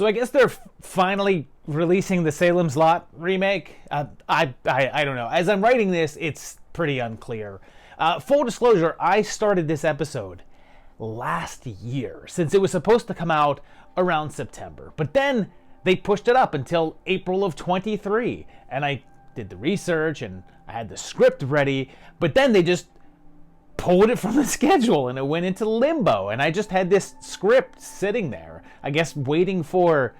So I guess they're finally releasing the Salem's Lot remake. I don't know. As I'm writing this, it's pretty unclear. Full disclosure, I started this episode last year, since it was supposed to come out around September. But then they pushed it up until April of 23, and I did the research and I had the script ready, but then they just pulled it from the schedule and it went into limbo, and I just had this script sitting there, I guess waiting for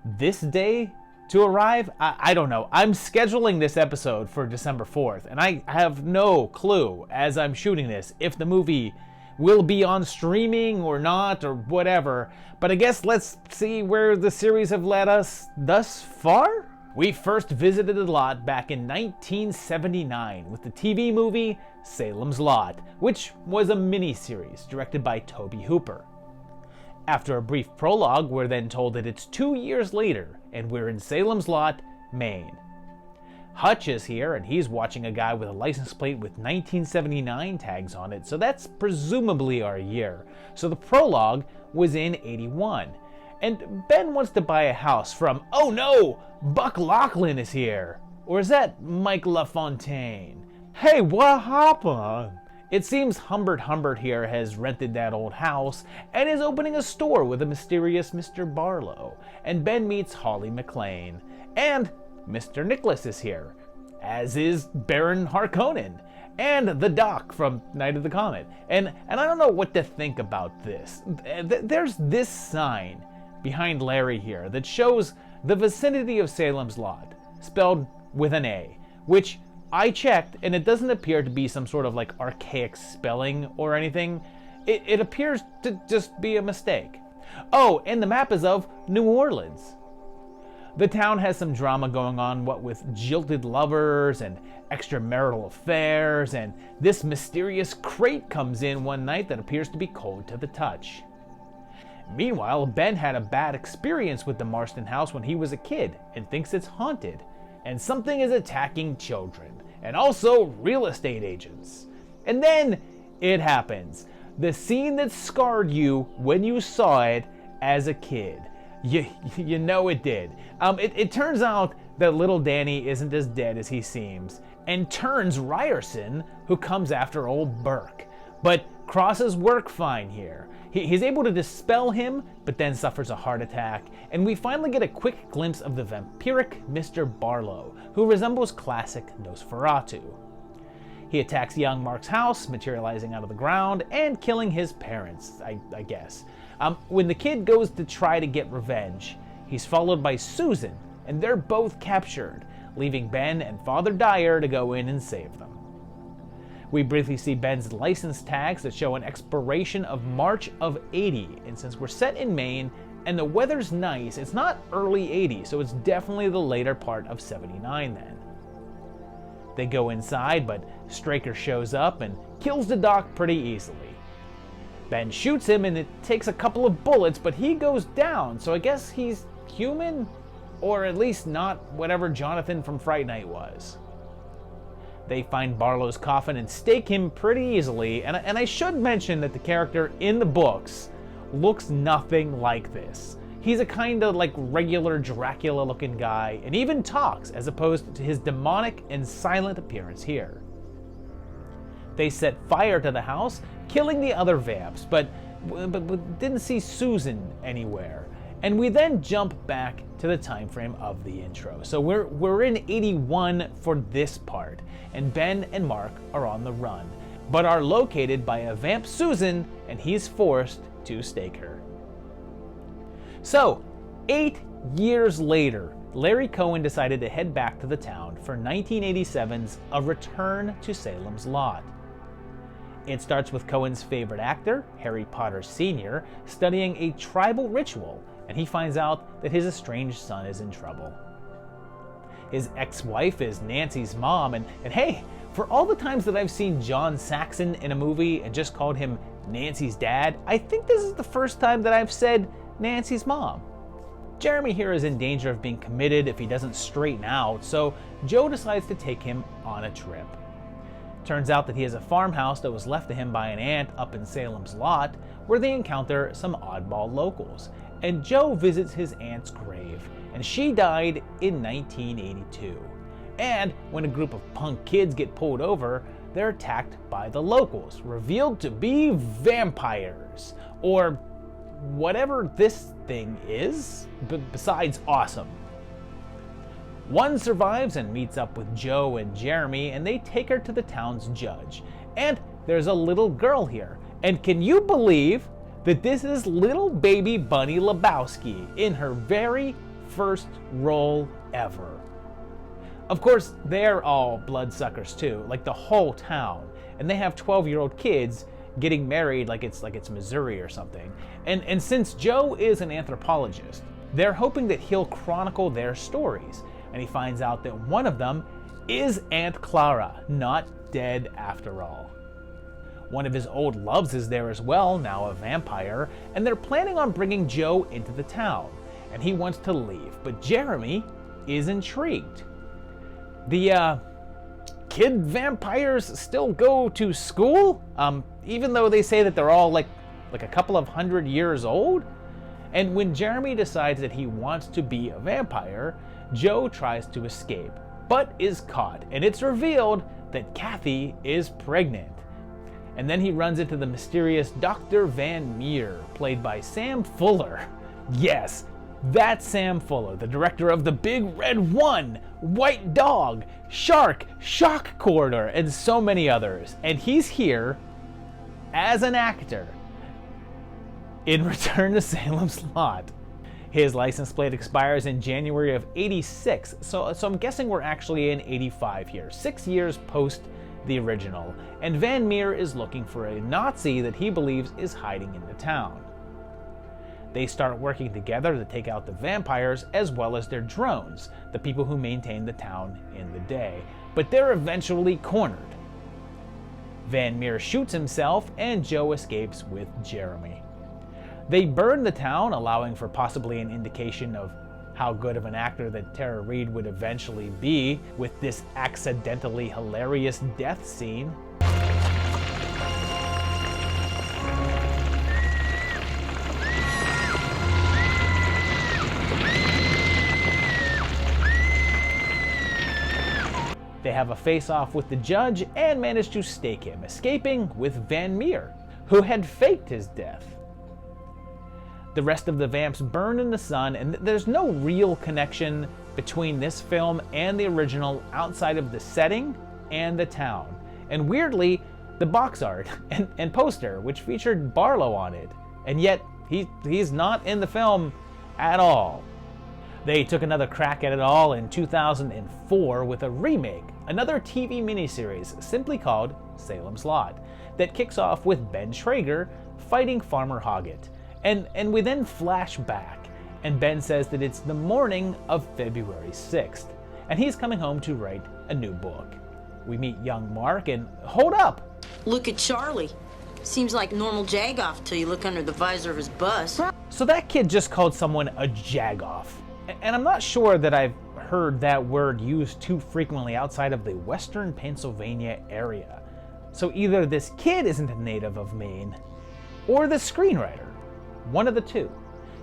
this day to arrive. I don't know. I'm scheduling this episode for December 4th, and I have no clue as I'm shooting this if the movie will be on streaming or not or whatever, but I guess let's see where the series have led us thus far. We first visited the lot back in 1979 with the TV movie Salem's Lot, which was a mini-series directed by Tobe Hooper. After a brief prologue, we're then told that it's 2 years later and we're in Salem's Lot, Maine. Hutch is here, and he's watching a guy with a license plate with 1979 tags on it, so that's presumably our year. So the prologue was in 81. And Ben wants to buy a house from, oh no, Buck Lachlan is here. Or is that Mike LaFontaine? Hey, what happened? It seems Humbert here has rented that old house and is opening a store with a mysterious Mr. Barlow. And Ben meets Holly McLean. And Mr. Nicholas is here, as is Baron Harkonnen, and the Doc from Night of the Comet. And I don't know what to think about this. There's this sign behind Larry here that shows the vicinity of Salem's Lot, spelled with an A, which I checked, and it doesn't appear to be some sort of like archaic spelling or anything. It appears to just be a mistake. Oh, and the map is of New Orleans. The town has some drama going on, what with jilted lovers and extramarital affairs, and this mysterious crate comes in one night that appears to be cold to the touch. Meanwhile, Ben had a bad experience with the Marston house when he was a kid and thinks it's haunted, and something is attacking children, and also real estate agents. And then it happens. The scene that scarred you when you saw it as a kid. You know it did. It turns out that little Danny isn't as dead as he seems, and turns Ryerson, who comes after old Burke. But crosses work fine here. He's able to dispel him, but then suffers a heart attack, and we finally get a quick glimpse of the vampiric Mr. Barlow, who resembles classic Nosferatu. He attacks young Mark's house, materializing out of the ground, and killing his parents, I guess. When the kid goes to try to get revenge, he's followed by Susan, and they're both captured, leaving Ben and Father Dyer to go in and save them. We briefly see Ben's license tags that show an expiration of March of 80, and since we're set in Maine and the weather's nice, it's not early 80s, so it's definitely the later part of 79 then. They go inside, but Straker shows up and kills the Doc pretty easily. Ben shoots him and it takes a couple of bullets, but he goes down, so I guess he's human? Or at least not whatever Jonathan from Fright Night was. They find Barlow's coffin and stake him pretty easily, and I should mention that the character in the books looks nothing like this. He's a kind of like regular Dracula looking guy, and even talks as opposed to his demonic and silent appearance here. They set fire to the house, killing the other vamps, but didn't see Susan anywhere. And we then jump back to the time frame of the intro. So we're in 81 for this part, and Ben and Mark are on the run, but are located by a vamp Susan, and he's forced to stake her. So, 8 years later, Larry Cohen decided to head back to the town for 1987's A Return to Salem's Lot. It starts with Cohen's favorite actor, Harry Potter Sr., studying a tribal ritual, and he finds out that his estranged son is in trouble. His ex-wife is Nancy's mom, and hey, for all the times that I've seen John Saxon in a movie and just called him Nancy's dad, I think this is the first time that I've said Nancy's mom. Jeremy here is in danger of being committed if he doesn't straighten out, so Joe decides to take him on a trip. Turns out that he has a farmhouse that was left to him by an aunt up in Salem's Lot, where they encounter some oddball locals. and Joe visits his aunt's grave, and she died in 1982. And when a group of punk kids get pulled over, they're attacked by the locals, revealed to be vampires, or whatever this thing is, besides awesome. One survives and meets up with Joe and Jeremy, and they take her to the town's judge. And there's a little girl here. And can you believe that this is little baby Bunny Lebowski in her very first role ever? Of course, they're all bloodsuckers too, like the whole town. And they have 12-year-old kids getting married like it's Missouri or something. And since Joe is an anthropologist, they're hoping that he'll chronicle their stories. And he finds out that one of them is Aunt Clara, not dead after all. One of his old loves is there as well, now a vampire, and they're planning on bringing Joe into the town. And he wants to leave, but Jeremy is intrigued. The kid vampires still go to school, even though they say that they're all like a couple of 100 years old. And when Jeremy decides that he wants to be a vampire, Joe tries to escape, but is caught, and it's revealed that Kathy is pregnant. And then he runs into the mysterious Dr. Van Meer, played by Sam Fuller. Yes, that's Sam Fuller, the director of The Big Red One, White Dog, Shark, Shock Corridor, and so many others. And he's here as an actor in Return to Salem's Lot. His license plate expires in January of '86, so I'm guessing we're actually in '85 here, 6 years post the original, and Van Meer is looking for a Nazi that he believes is hiding in the town. They start working together to take out the vampires as well as their drones, the people who maintain the town in the day, but they're eventually cornered. Van Meer shoots himself and Joe escapes with Jeremy. They burn the town, allowing for possibly an indication of how good of an actor that Tara Reid would eventually be with this accidentally hilarious death scene. They have a face-off with the judge and manage to stake him, escaping with Van Meer, who had faked his death. The rest of the vamps burn in the sun, and there's no real connection between this film and the original outside of the setting and the town. And weirdly, the box art and poster, which featured Barlow on it, and yet he's not in the film at all. They took another crack at it all in 2004 with a remake, another TV miniseries simply called Salem's Lot, that kicks off with Ben Schrager fighting Farmer Hoggett. And we then flash back, and Ben says that it's the morning of February 6th, and he's coming home to write a new book. We meet young Mark, and hold up! Look at Charlie. Seems like normal jagoff till you look under the visor of his bus. So that kid just called someone a jagoff. And I'm not sure that I've heard that word used too frequently outside of the western Pennsylvania area. So either this kid isn't a native of Maine, or the screenwriter. One of the two.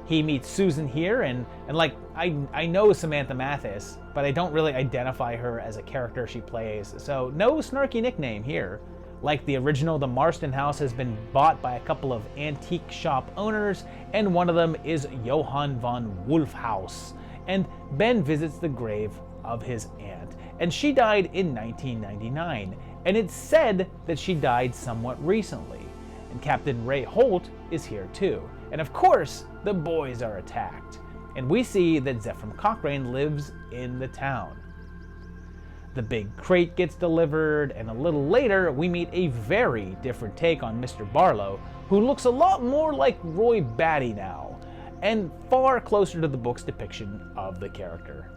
He meets Susan here, and like, I know Samantha Mathis, but I don't really identify her as a character she plays, so no snarky nickname here. Like the original, the Marston house has been bought by a couple of antique shop owners, and one of them is Johann von Wolfhaus. And Ben visits the grave of his aunt, and she died in 1999, and it's said that she died somewhat recently. And Captain Ray Holt is here too. And of course, the boys are attacked. And we see that Zephram Cochrane lives in the town. The big crate gets delivered, and a little later, we meet a very different take on Mr. Barlow, who looks a lot more like Roy Batty now, and far closer to the book's depiction of the character.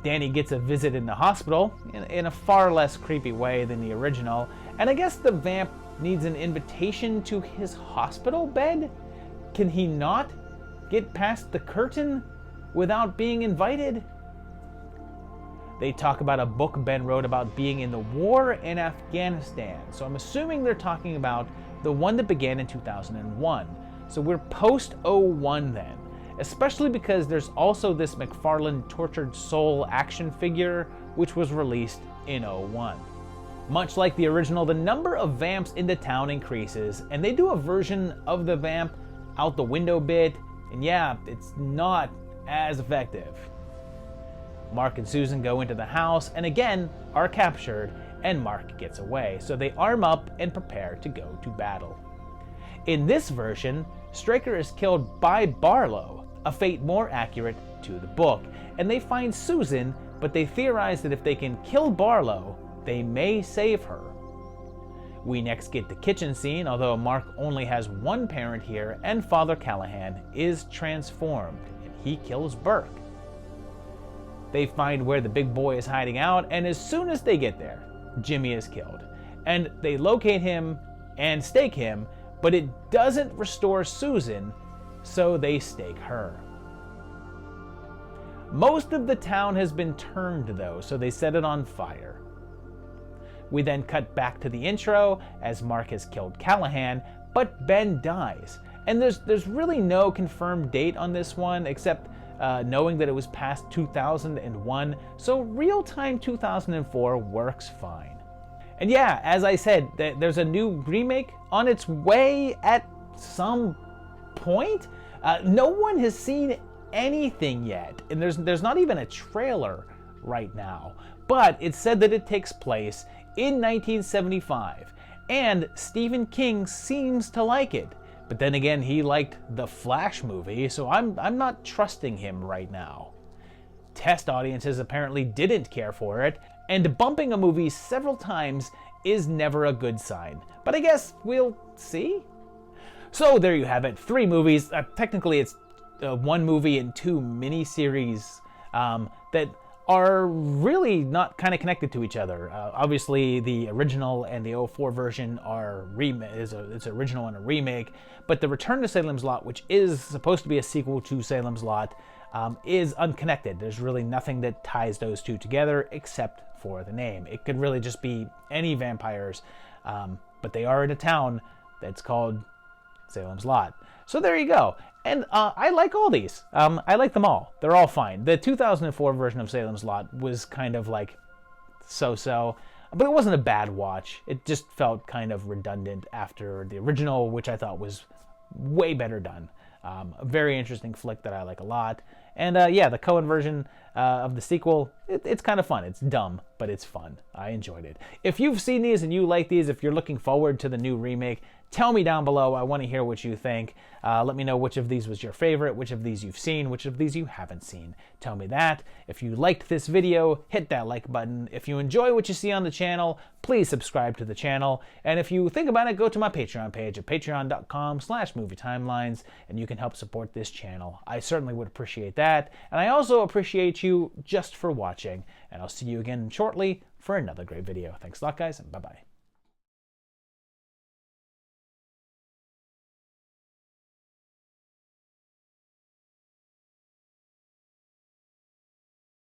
Danny gets a visit in the hospital, in a far less creepy way than the original, and I guess the vamp needs an invitation to his hospital bed? Can he not get past the curtain without being invited? They talk about a book Ben wrote about being in the war in Afghanistan, so I'm assuming they're talking about the one that began in 2001. So we're post-01 then. especially because there's also this McFarlane Tortured Soul action figure, which was released in '01. Much like the original, the number of vamps in the town increases, and they do a version of the vamp out the window bit, and yeah, it's not as effective. Mark and Susan go into the house and again are captured, and Mark gets away, so they arm up and prepare to go to battle. In this version, Straker is killed by Barlow, a fate more accurate to the book, and they find Susan, but they theorize that if they can kill Barlow, they may save her. We next get the kitchen scene, although Mark only has one parent here, and Father Callahan is transformed, and he kills Burke. They find where the big boy is hiding out, and as soon as they get there, Jimmy is killed. And they locate him and stake him, but it doesn't restore Susan, so they stake her. Most of the town has been turned though, so they set it on fire. We then cut back to the intro as Mark has killed Callahan, but Ben dies. And there's really no confirmed date on this one, except knowing that it was past 2001, so real-time 2004 works fine. And yeah, as I said, there's a new remake on its way at some point. No one has seen anything yet, and there's not even a trailer right now. But it's said that it takes place in 1975, and Stephen King seems to like it. But then again, he liked the Flash movie, so I'm not trusting him right now. Test audiences apparently didn't care for it, and bumping a movie several times is never a good sign. But I guess we'll see. So there you have it, 3 movies. Technically it's 1 movie and 2 miniseries that are really not kind of connected to each other. Obviously, the original and the '04 version are it's original and a remake, but the Return to Salem's Lot, which is supposed to be a sequel to Salem's Lot, is unconnected. There's really nothing that ties those two together except for the name. It could really just be any vampires, but they are in a town that's called Salem's Lot. So there you go. And I like all these. I like them all. They're all fine. The 2004 version of Salem's Lot was kind of like so-so, but it wasn't a bad watch. It just felt kind of redundant after the original, which I thought was way better done. A very interesting flick that I like a lot. And yeah, the Coen version of the sequel, it's kind of fun. It's dumb, but it's fun. I enjoyed it. If you've seen these and you like these, if you're looking forward to the new remake, tell me down below. I want to hear what you think. Let me know which of these was your favorite, which of these you've seen, which of these you haven't seen. Tell me that. If you liked this video, hit that like button. If you enjoy what you see on the channel, please subscribe to the channel. And if you think about it, go to my Patreon page at patreon.com/movietimelines, and you can help support this channel. I certainly would appreciate that. And I also appreciate you just for watching. And I'll see you again shortly for another great video. Thanks a lot, guys, and bye-bye.